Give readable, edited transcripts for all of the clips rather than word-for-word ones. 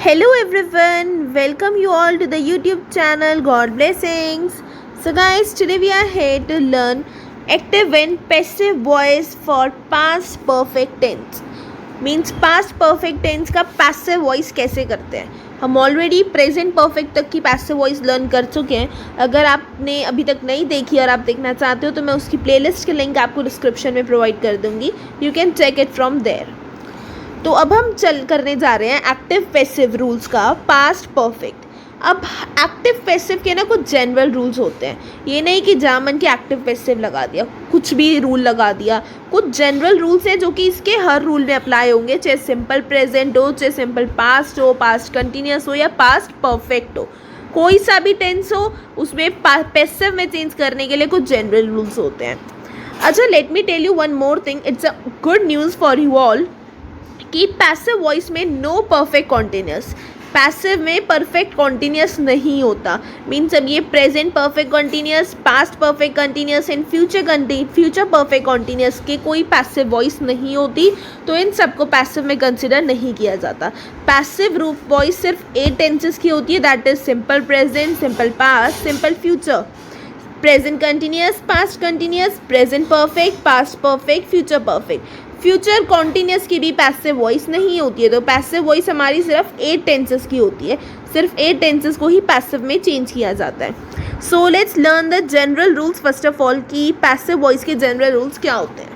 Hello everyone, welcome you all to the YouTube channel God Blessings. So guys, today we are here to learn active and passive voice for past perfect tense. Means past perfect tense का passive voice कैसे करते हैं. हम already present perfect तक की passive voice learn कर चुके हैं. अगर आपने अभी तक नहीं देखी और आप देखना चाहते हो तो मैं उसकी प्लेलिस्ट की लिंक आपको डिस्क्रिप्शन में प्रोवाइड कर दूंगी. You can check it from there. तो अब हम चल करने जा रहे हैं एक्टिव पैसिव रूल्स का पास्ट परफेक्ट. अब एक्टिव पैसिव के ना कुछ जनरल रूल्स होते हैं. ये नहीं कि जहाँ मन के एक्टिव पैसिव लगा दिया, कुछ भी रूल लगा दिया. कुछ जनरल रूल्स हैं जो कि इसके हर रूल में अप्लाई होंगे, चाहे सिंपल प्रेजेंट हो, चाहे सिंपल पास्ट हो, पास्ट कंटिन्यूस हो या पास्ट परफेक्ट हो. कोई सा भी टेंस हो उसमें पैसिव में चेंज करने के लिए कुछ जनरल रूल्स होते हैं. अच्छा, let me tell you one more thing. It's a good news for you all कि पैसिव वॉइस में नो परफेक्ट कॉन्टिन्यूस. पैसिव में परफेक्ट कॉन्टिन्यूस नहीं होता. मीन्स अब ये present perfect continuous, past perfect continuous and future perfect continuous के कोई passive voice नहीं होती. तो इन सबको पैसिव में कंसिडर नहीं किया जाता. पैसिव रूप वॉइस सिर्फ 8 टेंसेस की होती है. That is simple present, simple past, simple future, present continuous, past continuous, present perfect, past perfect, future perfect. Future continuous की भी पैसिव वॉइस नहीं होती है. तो पैसिव वॉइस हमारी सिर्फ 8 टेंसेस की होती है. सिर्फ 8 टेंसेस को ही पैसिव में चेंज किया जाता है. So let's learn the general rules first of all कि पैसिव वॉइस के जनरल रूल्स क्या होते हैं.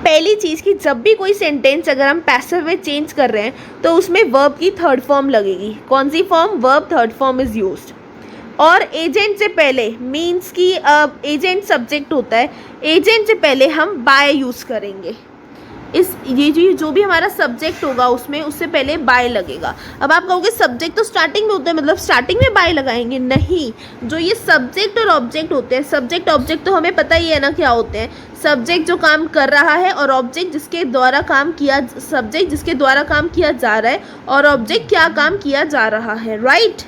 पहली चीज़ कि जब भी कोई सेंटेंस अगर हम पैसिव में चेंज कर रहे हैं तो उसमें वर्ब की थर्ड फॉर्म लगेगी. कौन सी form? Verb third form is used. और एजेंट से पहले, मीन्स कि एजेंट सब्जेक्ट होता है, एजेंट से पहले हम बाय यूज़ करेंगे. ये जो भी हमारा सब्जेक्ट होगा उसमें उससे पहले बाय लगेगा. अब आप कहोगे सब्जेक्ट तो स्टार्टिंग में होता है, मतलब स्टार्टिंग में बाय लगाएंगे. नहीं, जो ये सब्जेक्ट और ऑब्जेक्ट होते हैं, सब्जेक्ट ऑब्जेक्ट तो हमें पता ही है ना क्या होते हैं. सब्जेक्ट जो काम कर रहा है और ऑब्जेक्ट जिसके द्वारा काम किया, सब्जेक्ट जिसके द्वारा काम किया जा रहा है और ऑब्जेक्ट क्या काम किया जा रहा है. राइट.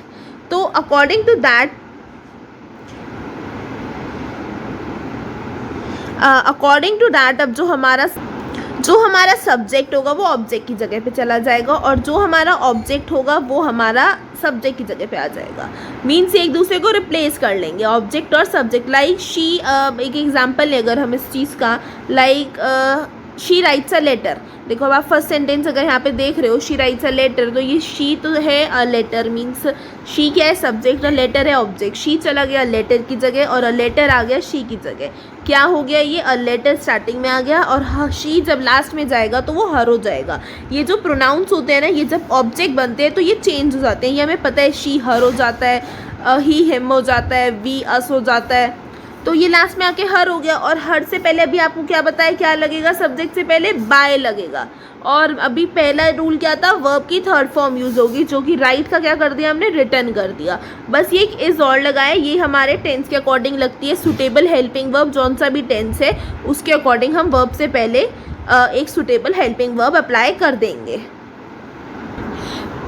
तो अकॉर्डिंग टू दैट अब जो हमारा सब्जेक्ट होगा वो ऑब्जेक्ट की जगह पे चला जाएगा और जो हमारा ऑब्जेक्ट होगा वो हमारा सब्जेक्ट की जगह पे आ जाएगा. मीन्स एक दूसरे को रिप्लेस कर लेंगे, ऑब्जेक्ट और सब्जेक्ट. लाइक शी, एक एग्जांपल है अगर हम इस चीज़ का, like she writes a letter. देखो अब आप फर्स्ट सेंटेंस अगर यहाँ पे देख रहे हो, शी राइट्स अ लेटर, तो ये शी तो है अ लेटर. मीन्स शी क्या है? सब्जेक्ट और लेटर है ऑब्जेक्ट. शी चला गया लेटर की जगह और अ लेटर आ गया शी की जगह. क्या हो गया? ये अ लेटर स्टार्टिंग में आ गया और शी जब लास्ट में जाएगा तो वो हर हो जाएगा. ये जो प्रोनाउंस होते हैं ना, ये जब ऑब्जेक्ट बनते हैं तो ये चेंज हो जाते हैं. ये हमें पता है. शी हर हो जाता है, ही हिम हो जाता है, वी अस हो जाता है. तो ये लास्ट में आके हर हो गया. और हर से पहले अभी आपको क्या बताया, क्या लगेगा? सब्जेक्ट से पहले बाय लगेगा. और अभी पहला रूल क्या था? वर्ब की थर्ड फॉर्म यूज़ होगी, जो कि राइट का क्या कर दिया हमने? रिटर्न कर दिया. बस ये इज और लगाया. ये हमारे टेंस के अकॉर्डिंग लगती है. सुटेबल हेल्पिंग वर्ब जौन सा भी टेंस है उसके अकॉर्डिंग हम वर्ब से पहले एक सुटेबल हेल्पिंग वर्ब अप्लाई कर देंगे.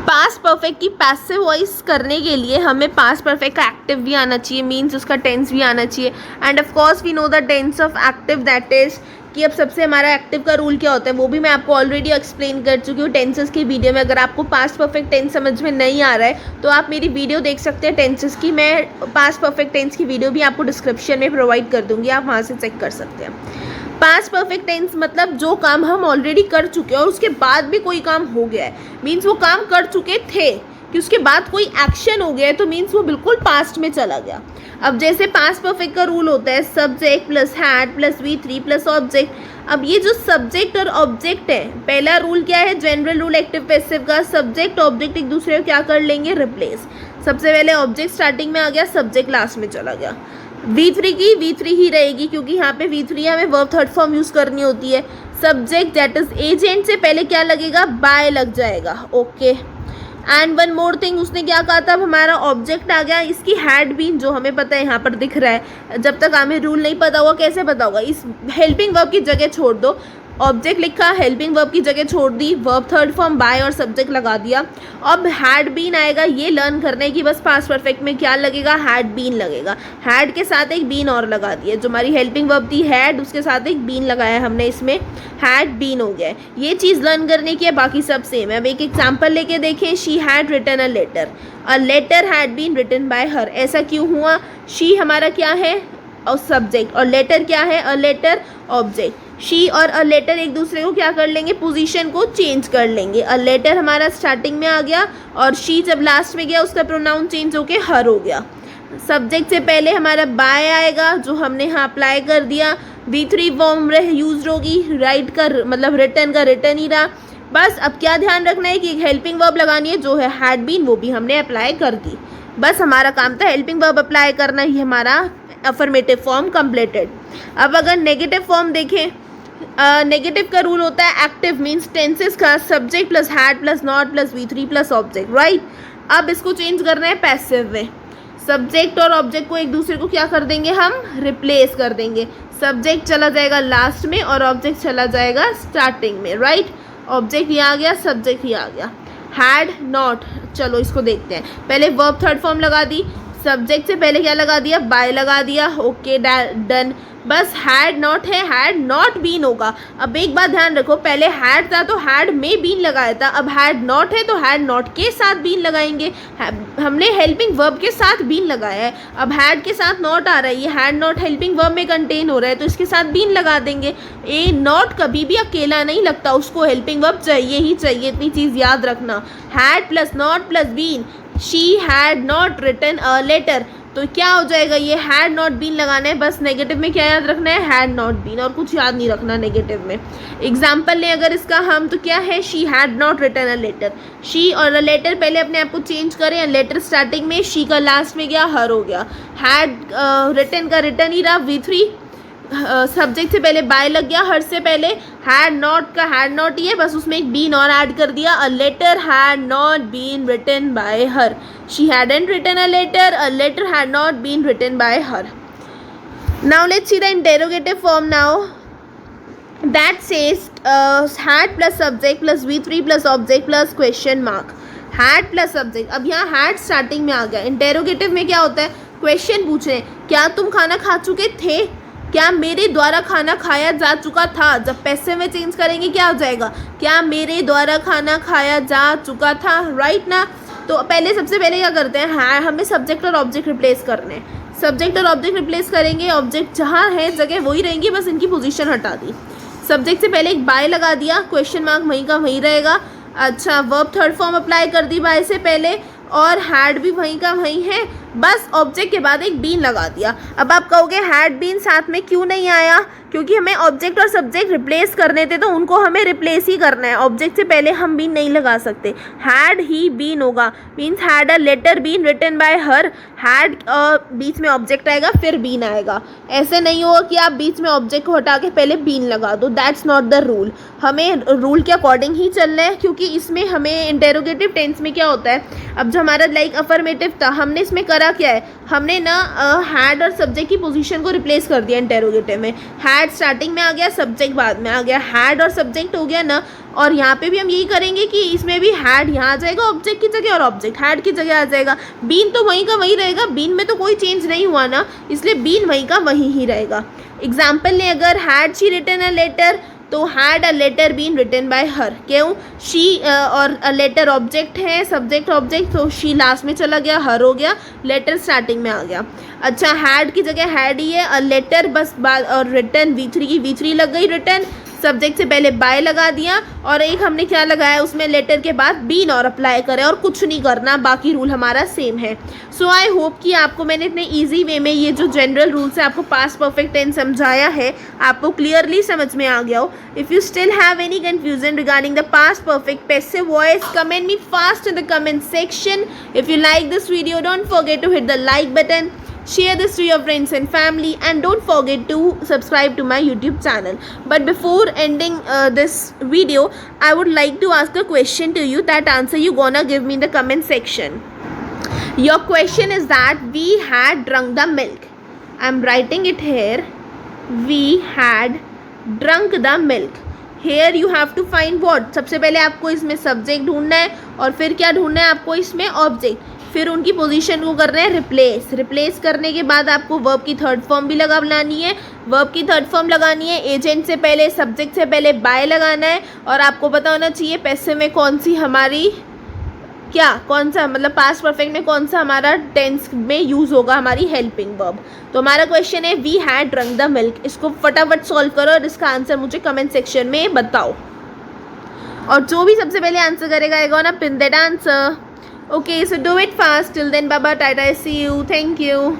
पास्ट परफेक्ट की पैसिव वॉइस करने के लिए हमें पास्ट परफेक्ट का एक्टिव भी आना चाहिए. मीन्स उसका टेंस भी आना चाहिए. And of course we know the tense of active, that is कि अब सबसे हमारा एक्टिव का रूल क्या होता है वो भी मैं आपको ऑलरेडी एक्सप्लेन कर चुकी हूँ टेंसेस की वीडियो में. अगर आपको पास्ट परफेक्ट टेंस समझ में नहीं आ रहा है तो आप मेरी वीडियो देख सकते हैं टेंसेस की. मैं पास्ट परफेक्ट टेंस की वीडियो भी आपको डिस्क्रिप्शन में प्रोवाइड कर दूँगी, आप वहाँ से चेक कर सकते हैं. पास्ट परफेक्ट टेंस मतलब जो काम हम ऑलरेडी कर चुके हैं और उसके बाद भी कोई काम हो गया है. मीन्स वो काम कर चुके थे कि उसके बाद कोई एक्शन हो गया है, तो मीन्स वो बिल्कुल पास्ट में चला गया. अब जैसे पास्ट परफेक्ट का रूल होता है subject plus had plus V3 plus object. अब ये जो सब्जेक्ट और ऑब्जेक्ट है, पहला रूल क्या है? जनरल रूल एक्टिव पैसिव का. सब्जेक्ट ऑब्जेक्ट एक दूसरे को क्या कर लेंगे? रिप्लेस. सबसे पहले ऑब्जेक्ट स्टार्टिंग में आ गया, सब्जेक्ट लास्ट में चला गया. V3 की V3 ही रहेगी क्योंकि यहाँ पे V3 हमें वर्ब थर्ड फॉर्म यूज़ करनी होती है. सब्जेक्ट दैट इज एजेंट से पहले क्या लगेगा? बाय लग जाएगा. Okay. And one more thing, उसने क्या कहा था? अब हमारा ऑब्जेक्ट आ गया. इसकी हैड बीन जो हमें पता है यहाँ पर दिख रहा है. जब तक हमें रूल नहीं पता होगा कैसे पता होगा? इस हेल्पिंग वर्ब की जगह छोड़ दो. ऑब्जेक्ट लिखा, हेल्पिंग वर्ब की जगह छोड़ दी, वर्ब थर्ड फॉर्म बाय और सब्जेक्ट लगा दिया। अब हैड बीन आएगा, ये लर्न करने की बस पास्ट परफेक्ट में क्या लगेगा, हैड बीन लगेगा। हैड के साथ एक बीन और लगा दिया, जो हमारी हेल्पिंग वर्ब थी हैड, उसके साथ एक बीन लगाया हमने, इसमें हैड बीन हो गया। ये चीज़ लर्न करने की है, बाकी सब सेम है। अब एक एग्जाम्पल लेके देखें, she had written a letter had been written by her. ऐसा क्यों हुआ, शी हमारा क्या है और सब्जेक्ट, और लेटर क्या है, अ लेटर ऑब्जेक्ट। शी और अ लेटर एक दूसरे को क्या कर लेंगे, पोजीशन को चेंज कर लेंगे। अ लेटर हमारा स्टार्टिंग में आ गया और शी जब लास्ट में गया उसका प्रोनाउन चेंज होके हर हो गया। सब्जेक्ट से पहले हमारा बाय आएगा, जो हमने यहाँ अप्लाई कर दिया। V3 फॉर्म यूज होगी, राइट का मतलब रिटर्न का रिटर्न ही रहा। बस अब क्या ध्यान रखना है कि एक हेल्पिंग वर्ब लगानी है, जो है हैड बीन, वो भी हमने अप्लाई कर दी। बस हमारा काम था हेल्पिंग वर्ब अप्लाई करना, ही हमारा अफर्मेटिव फॉर्म कंप्लीटेड। अब अगर नेगेटिव फॉर्म देखें, नेगेटिव का रूल होता है एक्टिव मीन्स टेंसेस का subject plus had plus not plus V3 plus object, right. अब इसको चेंज करना है पैसिव में। सब्जेक्ट और ऑब्जेक्ट को एक दूसरे को क्या कर देंगे, हम रिप्लेस कर देंगे। सब्जेक्ट चला जाएगा लास्ट में और ऑब्जेक्ट चला जाएगा स्टार्टिंग में, राइट। ऑब्जेक्ट ये आ गया, सब्जेक्ट ये आ गया। हैड नॉट, चलो इसको देखते हैं। पहले वर्ब थर्ड फॉर्म लगा दी, सब्जेक्ट से पहले क्या लगा दिया, बाय लगा दिया, ओके डन। बस हैड नॉट है, हैड नॉट बीन होगा। अब एक बात ध्यान रखो, पहले हैड था तो हैड में बीन लगाया था, अब हैड नॉट है तो हैड नॉट के साथ बीन लगाएंगे। हमने हेल्पिंग वर्ब के साथ बीन लगाया है, अब हैड के साथ नॉट आ रहा है, ये हैड नॉट हेल्पिंग वर्ब में कंटेन हो रहा है तो इसके साथ बीन लगा देंगे। ए नॉट कभी भी अकेला नहीं लगता, उसको हेल्पिंग वर्ब चाहिए ही चाहिए, इतनी चीज़ याद रखना। Had plus not plus been, she had not written a letter, तो क्या हो जाएगा, ये हैड नॉट बीन लगाना है। बस नेगेटिव में क्या याद रखना है, हैड नॉट बीन, और कुछ याद नहीं रखना नेगेटिव में। एग्जाम्पल लें अगर इसका हम, तो क्या है, she had not written a letter. She और अ लेटर पहले अपने आप को चेंज करें, लेटर स्टार्टिंग में, शी का लास्ट में गया, हर हो गया। हैड रिटन का रिटन ही रहा, V3। सब्जेक्ट से पहले बाय लग गया, हर से पहले। हैड नॉट का हैड नॉट ही है, बस उसमें एक बीन और ऐड कर दिया। A letter had not been written by her, she hadn't written a letter had not been written by her. Now let's see the interrogative form now, that says had plus subject plus V3 plus object plus question mark. Had plus subject, अब यहाँ had starting में आ गया। Interrogative में क्या होता है, question पूछ रहे हैं, क्या तुम खाना खा चुके थे, क्या मेरे द्वारा खाना खाया जा चुका था। जब पैसिव में चेंज करेंगे क्या हो जाएगा, क्या मेरे द्वारा खाना खाया जा चुका था, राइट ना। तो पहले सबसे पहले क्या करते हैं, हाँ हमें सब्जेक्ट और ऑब्जेक्ट रिप्लेस करने हैं। सब्जेक्ट और ऑब्जेक्ट रिप्लेस करेंगे, ऑब्जेक्ट जहाँ है जगह वही रहेंगी, बस इनकी पोजीशन हटा दी। सब्जेक्ट से पहले एक बाय लगा दिया, क्वेश्चन मार्क वहीं का वहीं रहेगा। अच्छा, वर्ब थर्ड फॉर्म अप्लाई कर दी बाय से पहले, और हैड भी वहीं का वहीं है, बस ऑब्जेक्ट के बाद एक बीन लगा दिया। अब आप कहोगे हैड बीन साथ में क्यों नहीं आया, क्योंकि हमें ऑब्जेक्ट और सब्जेक्ट रिप्लेस करने थे, तो उनको हमें रिप्लेस ही करना है। ऑब्जेक्ट से पहले हम बीन नहीं लगा सकते, हैड ही बीन होगा। Means had a letter been written by her, had बीच में ऑब्जेक्ट आएगा फिर बीन आएगा। ऐसे नहीं होगा कि आप बीच में ऑब्जेक्ट को हटा के पहले बीन लगा दो, दैट्स नॉट द रूल। हमें रूल के अकॉर्डिंग ही चलना है, क्योंकि इसमें हमें इंटेरोगेटिव टेंस में क्या होता है, अब जो हमारा लाइक अफर्मेटिव था, हमने इसमें करा क्या है, हमने ना हैड और सब्जेक्ट की पोजीशन को रिप्लेस कर दिया। इंटेरोगेटिव में हैड स्टार्टिंग में आ गया, सब्जेक्ट बाद में आ गया, हैड और सब्जेक्ट हो गया ना। और यहाँ पे भी हम यही करेंगे कि इसमें भी हैड यहाँ आ जाएगा ऑब्जेक्ट की जगह, और ऑब्जेक्ट हैड की जगह आ जाएगा। बीन तो वहीं का वहीं रहेगा, बीन में तो कोई चेंज नहीं हुआ ना, इसलिए बीन वहीं का वहीं ही रहेगा। एग्जाम्पल ने अगर had she written a letter, तो had a letter been written by her, क्यों, शी और अ लेटर ऑब्जेक्ट है, सब्जेक्ट ऑब्जेक्ट, तो शी लास्ट में चला गया, हर हो गया, लेटर स्टार्टिंग में आ गया। अच्छा, हैड की जगह हैड ही है, अ लेटर बस बाद, और रिटन V3 की V3 लग गई, रिटन सब्जेक्ट से पहले बाय लगा दिया, और एक हमने क्या लगाया उसमें लेटर के बाद बीन और अप्लाई करें, और कुछ नहीं करना, बाकी रूल हमारा सेम है। सो आई होप कि आपको मैंने इतने ईजी वे में ये जो जनरल रूल्स है आपको पास्ट परफेक्ट टेंस समझाया है, आपको क्लियरली समझ में आ गया हो। If you still have any confusion regarding the past perfect passive voice, comment me fast in the comment section. If you like this video, don't forget to hit the like button, share this to your friends and family, and don't forget to subscribe to my YouTube channel. But before ending this video, I would like to ask a question to you. That answer you gonna give me in the comment section. Your question is that we had drunk the milk. I'm writing it here. We had drunk the milk. Here you have to find what, सबसे पहले आपको इसमें subject ढूंढना है और फिर क्या ढूंढना है आपको इसमें ऑब्जेक्ट, फिर उनकी पोजीशन को करना है रिप्लेस, रिप्लेस करने के बाद आपको वर्ब की थर्ड फॉर्म भी लगानी है, वर्ब की थर्ड फॉर्म लगानी है, एजेंट से पहले सब्जेक्ट से पहले बाय लगाना है, और आपको पता होना चाहिए पैसिव में कौन सी हमारी क्या कौन सा मतलब पास्ट परफेक्ट में कौन सा हमारा टेंस में यूज़ होगा हमारी हेल्पिंग वर्ब। तो हमारा क्वेश्चन है we had drunk the milk. इसको फटाफट सॉल्व करो और इसका आंसर मुझे कमेंट सेक्शन में बताओ, और जो भी सबसे पहले आंसर करेगा I gonna pin that answer. Okay, so do it fast. Till then bye bye, tata, see you, thank you.